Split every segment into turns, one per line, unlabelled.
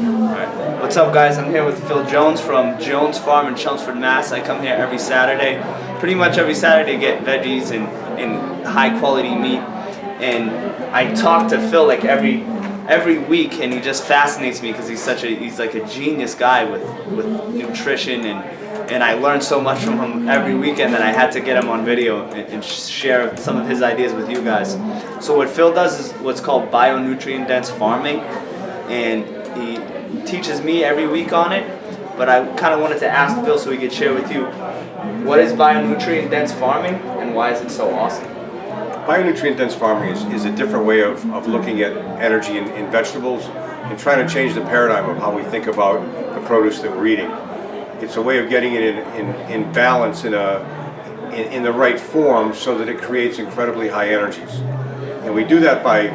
Alright. What's up, guys? I'm here with Phil Jones from Jones Farm in Chelmsford, Mass. I come here every Saturday, pretty much every Saturday, to get veggies and high quality meat. And I talk to Phil like every week, and he just fascinates me because he's like a genius guy with nutrition, and I learn so much from him every weekend that I had to get him on video and share some of his ideas with you guys. So what Phil does is what's called bio-nutrient dense farming, and he teaches me every week on it. But I kind of wanted to ask Phil so he could share with you, what is bio-nutrient dense farming and why is it so awesome?
Bio-nutrient dense farming is a different way of looking at energy in vegetables and trying to change the paradigm of how we think about the produce that we're eating. It's a way of getting it in balance in the right form so that it creates incredibly high energies. And we do that by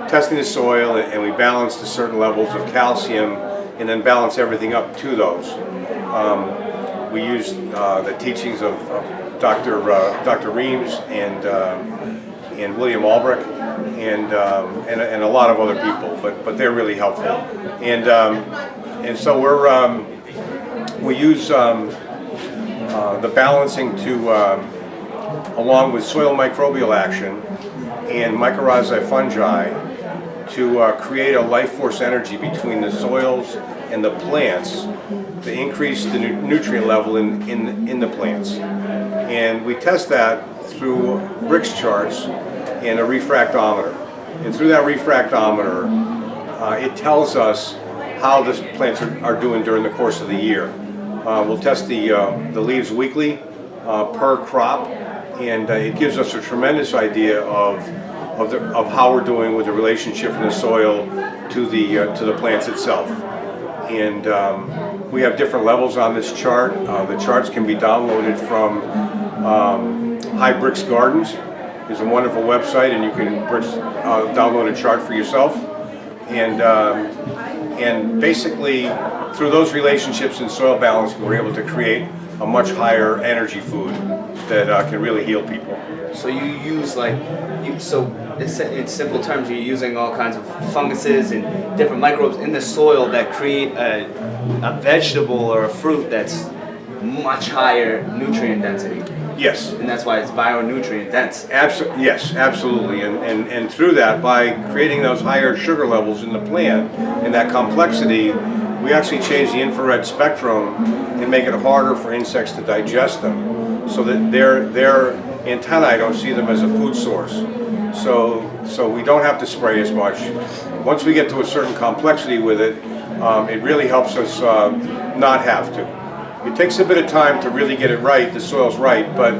testing the soil, and we balance to certain levels of calcium and then balance everything up to those. We use the teachings of Dr. Reams and William Albrecht and a lot of other people, but they're really helpful. And so we use the balancing along with soil microbial action and mycorrhizae fungi to create a life force energy between the soils and the plants to increase the nutrient level in the plants. And we test that through Brix charts and a refractometer. And through that refractometer, it tells us how the plants are doing during the course of the year. We'll test the leaves weekly per crop, and it gives us a tremendous idea of how we're doing with the relationship from the soil to the plants itself. And we have different levels on this chart. The charts can be downloaded from High Brix Gardens. It's a wonderful website, and you can download a chart for yourself. And basically, through those relationships and soil balance, we're able to create a much higher energy food that can really heal people.
So you use in simple terms, you're using all kinds of funguses and different microbes in the soil that create a vegetable or a fruit that's much higher nutrient density.
Yes.
And that's why it's bio-nutrient dense.
Yes, absolutely. And through that, by creating those higher sugar levels in the plant and that complexity, we actually change the infrared spectrum and make it harder for insects to digest them, so that their antennae don't see them as a food source. So we don't have to spray as much. Once we get to a certain complexity with it, it really helps us not have to. It takes a bit of time to really get it right, the soil's right, but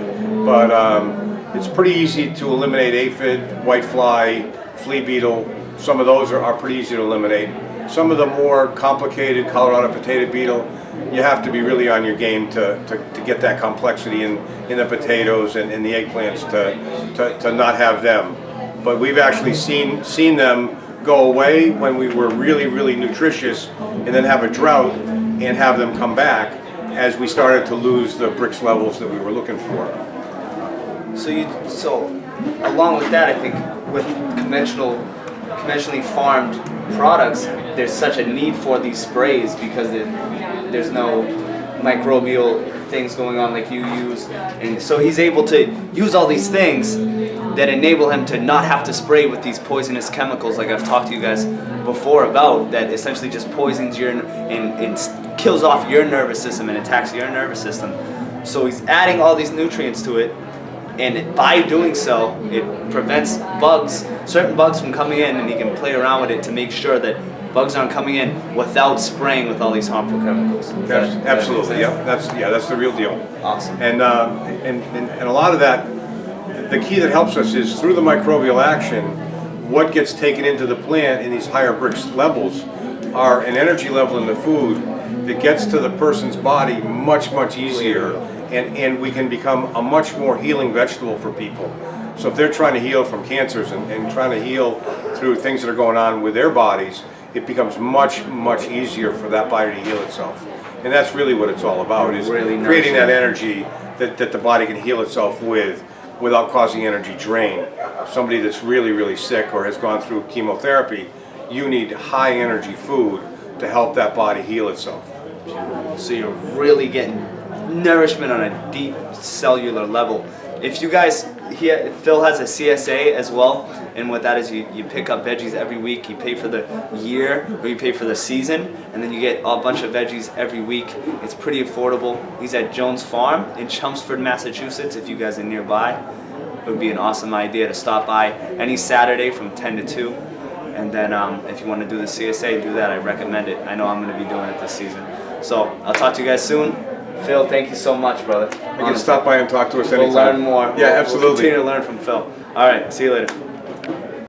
it's pretty easy to eliminate aphid, whitefly, flea beetle. Some of those are pretty easy to eliminate. Some of the more complicated, Colorado potato beetle, you have to be really on your game to get that complexity in the potatoes and in the eggplants to not have them. But we've actually seen them go away when we were really, really nutritious, and then have a drought and have them come back as we started to lose the Brix levels that we were looking for.
So along with that, I think with conventionally farmed products, there's such a need for these sprays because there's no microbial things going on like you use, and so he's able to use all these things that enable him to not have to spray with these poisonous chemicals like I've talked to you guys before about, that essentially just poisons your and kills off your nervous system and attacks your nervous system. So he's adding all these nutrients to it, and by doing so, it prevents certain bugs from coming in, and he can play around with it to make sure that bugs aren't coming in without spraying with all these harmful chemicals.
Absolutely, yeah. That's the real deal.
Awesome.
And a lot of that, the key that helps us is through the microbial action. What gets taken into the plant in these higher Brix levels are an energy level in the food that gets to the person's body much easier, and we can become a much more healing vegetable for people. So if they're trying to heal from cancers and trying to heal through things that are going on with their bodies, it becomes much easier for that body to heal itself. And that's really what it's all about, is really creating that energy that the body can heal itself with, without causing energy drain. Somebody that's really sick or has gone through chemotherapy, you need high energy food to help that body heal itself.
So you're really getting nourishment on a deep cellular level. If you guys, Phil has a CSA as well, and what that is, you pick up veggies every week, you pay for the year, or you pay for the season, and then you get a bunch of veggies every week. It's pretty affordable. He's at Jones Farm in Chelmsford, Massachusetts. If you guys are nearby, it would be an awesome idea to stop by any Saturday from 10 to 2. And then if you want to do the CSA, do that. I recommend it. I know I'm going to be doing it this season. So I'll talk to you guys soon. Phil, thank you so much, brother.
You can stop by and talk to us anytime.
We'll learn more.
Yeah, absolutely.
We'll continue to learn from Phil. All right, see you later.